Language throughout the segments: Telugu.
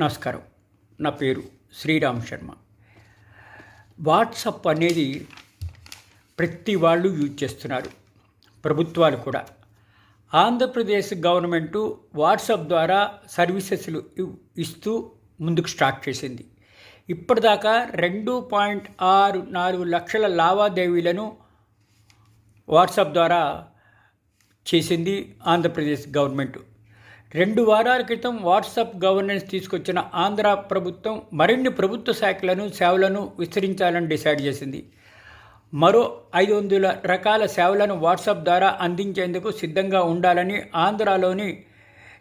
నమస్కారం. నా పేరు శ్రీరామ్ శర్మ. వాట్సాప్ అనేది ప్రతి వాళ్ళు యూజ్ చేస్తున్నారు, ప్రభుత్వాలు కూడా. ఆంధ్రప్రదేశ్ గవర్నమెంటు వాట్సాప్ ద్వారా సర్వీసెస్లు ఇస్తూ ముందుకు స్టార్ట్ చేసింది. ఇప్పటిదాకా 2.64 లక్షల లావాదేవీలను వాట్సాప్ ద్వారా చేసింది ఆంధ్రప్రదేశ్ గవర్నమెంట్. 2 వారాల క్రితం వాట్సాప్ గవర్నెన్స్ తీసుకొచ్చిన ఆంధ్ర ప్రభుత్వం మరిన్ని ప్రభుత్వ శాఖలను సేవలను విస్తరించాలని డిసైడ్ చేసింది. మరో 500 రకాల సేవలను వాట్సాప్ ద్వారా అందించేందుకు సిద్ధంగా ఉండాలని ఆంధ్రాలోని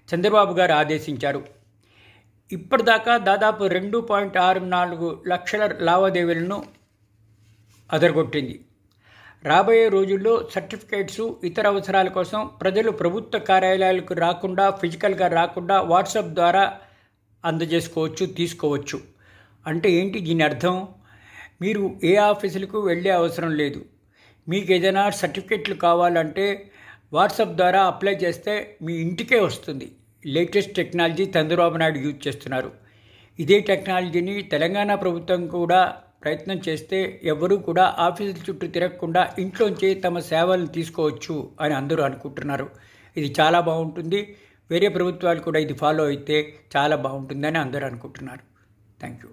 చంద్రబాబు గారు ఆదేశించారు. ఇప్పటిదాకా దాదాపు 2.64 లక్షల లావాదేవీలను అదరగొట్టింది. రాబోయే రోజుల్లో సర్టిఫికేట్స్, ఇతర అవసరాల కోసం ప్రజలు ప్రభుత్వ కార్యాలయాలకు రాకుండా, ఫిజికల్గా రాకుండా వాట్సాప్ ద్వారా అందజేసుకోవచ్చు, తీసుకోవచ్చు. అంటే ఏంటి దీని అర్థం? మీరు ఏ ఆఫీసులకు వెళ్ళే అవసరం లేదు. మీకు ఏదైనా సర్టిఫికేట్లు కావాలంటే వాట్సాప్ ద్వారా అప్లై చేస్తే మీ ఇంటికే వస్తుంది. Latest technology Chandrababu Naidu use చేస్తున్నారు. ఇదే టెక్నాలజీని తెలంగాణ ప్రభుత్వం కూడా ప్రయత్నం చేస్తే ఎవరూ కూడా ఆఫీసుల చుట్టూ తిరగకుండా ఇంట్లోంచే తమ సేవలను తీసుకోవచ్చు అని అందరూ అనుకుంటున్నారు. ఇది చాలా బాగుంటుంది. వేరే ప్రభుత్వాలు కూడా ఇది ఫాలో అయితే చాలా బాగుంటుందని అందరూ అనుకుంటున్నారు. Thank you.